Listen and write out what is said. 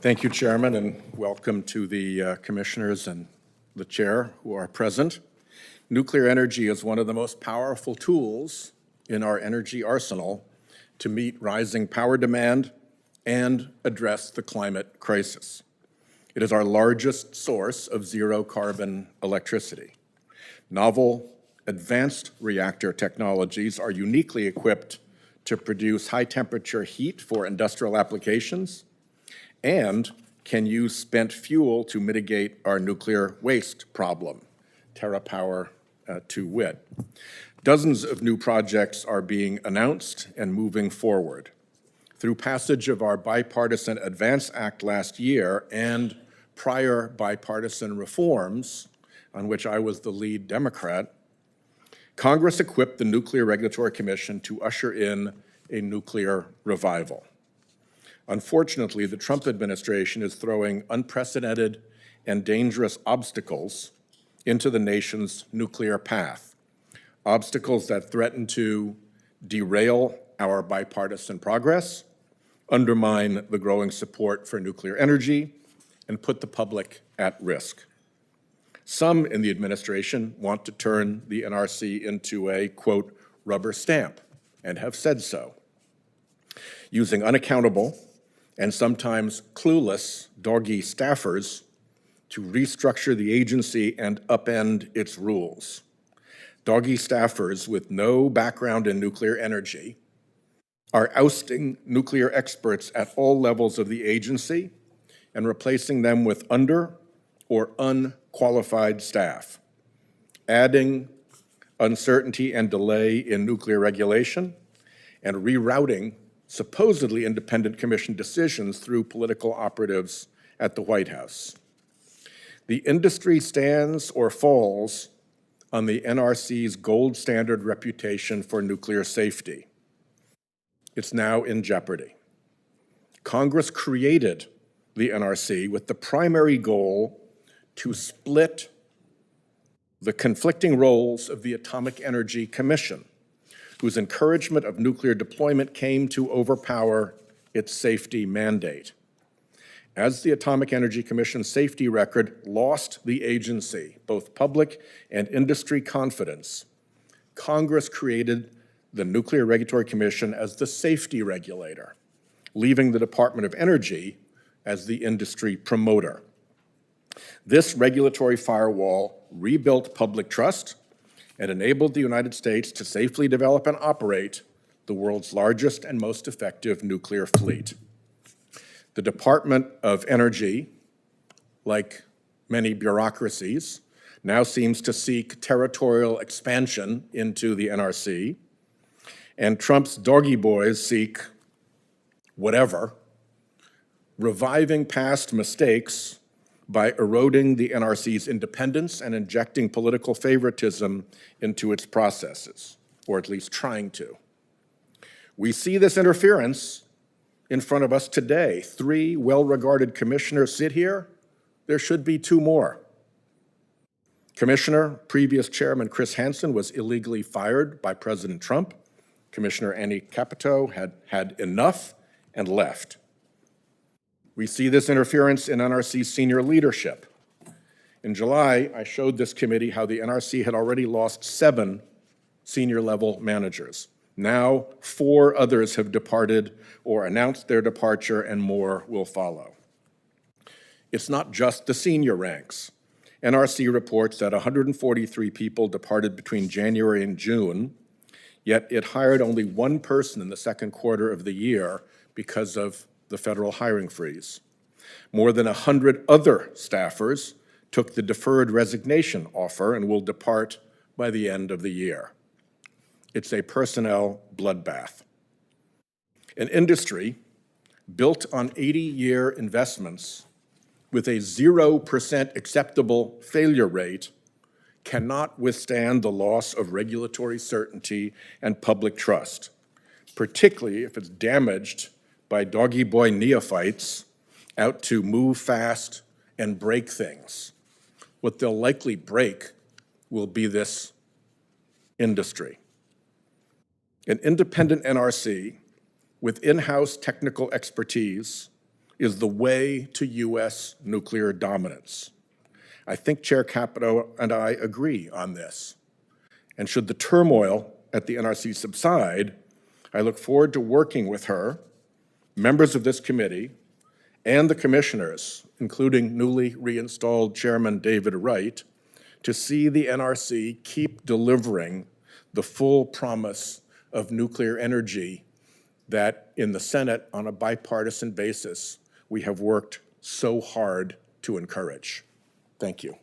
Thank you, Chairman, and welcome to the commissioners and the chair who are present. Nuclear energy is one of the most powerful tools in our energy arsenal to meet rising power demand and address the climate crisis. It is our largest source of zero-carbon electricity. Novel, advanced reactor technologies are uniquely equipped to produce high-temperature heat for industrial applications and can use spent fuel to mitigate our nuclear waste problem, TerraPower to wit. Dozens of new projects are being announced and moving forward. Through passage of our Bipartisan Advance Act last year and prior bipartisan reforms, on which I was the lead Democrat, Congress equipped the Nuclear Regulatory Commission to usher in a nuclear revival. Unfortunately, the Trump administration is throwing unprecedented and dangerous obstacles into the nation's nuclear path, obstacles that threaten to derail our bipartisan progress, undermine the growing support for nuclear energy, and put the public at risk. Some in the administration want to turn the NRC into a, quote, rubber stamp, and have said so, using unaccountable and sometimes clueless doggy staffers to restructure the agency and upend its rules. Doggy staffers with no background in nuclear energy are ousting nuclear experts at all levels of the agency and replacing them with under or unqualified staff, adding uncertainty and delay in nuclear regulation, and rerouting supposedly independent commission decisions through political operatives at the White House. The industry stands or falls on the NRC's gold standard reputation for nuclear safety. It's now in jeopardy. Congress created the NRC with the primary goal to split the conflicting roles of the Atomic Energy Commission, whose encouragement of nuclear deployment came to overpower its safety mandate. As the Atomic Energy Commission's safety record lost the agency both public and industry confidence, Congress created the Nuclear Regulatory Commission as the safety regulator, leaving the Department of Energy as the industry promoter. This regulatory firewall rebuilt public trust and enabled the United States to safely develop and operate the world's largest and most effective nuclear fleet. The Department of Energy, like many bureaucracies, now seems to seek territorial expansion into the NRC, and Trump's doggy boys seek whatever, reviving past mistakes by eroding the NRC's independence and injecting political favoritism into its processes, or at least trying to. We see this interference in front of us today. 3 well-regarded commissioners sit here. There should be 2 more. Previous Chairman Chris Hansen was illegally fired by President Trump. Commissioner Annie Capito had enough and left. We see this interference in NRC's senior leadership. In July, I showed this committee how the NRC had already lost 7 senior-level managers. Now, 4 others have departed or announced their departure, and more will follow. It's not just the senior ranks. NRC reports that 143 people departed between January and June, yet it hired only 1 person in the second quarter of the year because of the federal hiring freeze. More than 100 other staffers took the deferred resignation offer and will depart by the end of the year. It's a personnel bloodbath. An industry built on 80-year investments with a 0% acceptable failure rate cannot withstand the loss of regulatory certainty and public trust, particularly if it's damaged by doggy boy neophytes out to move fast and break things. What they'll likely break will be this industry. An independent NRC with in-house technical expertise is the way to U.S. nuclear dominance. I think Chair Capito and I agree on this. And should the turmoil at the NRC subside, I look forward to working with her, members of this committee, and the commissioners, including newly reinstalled Chairman David Wright, to see the NRC keep delivering the full promise of nuclear energy that in the Senate, on a bipartisan basis, we have worked so hard to encourage. Thank you.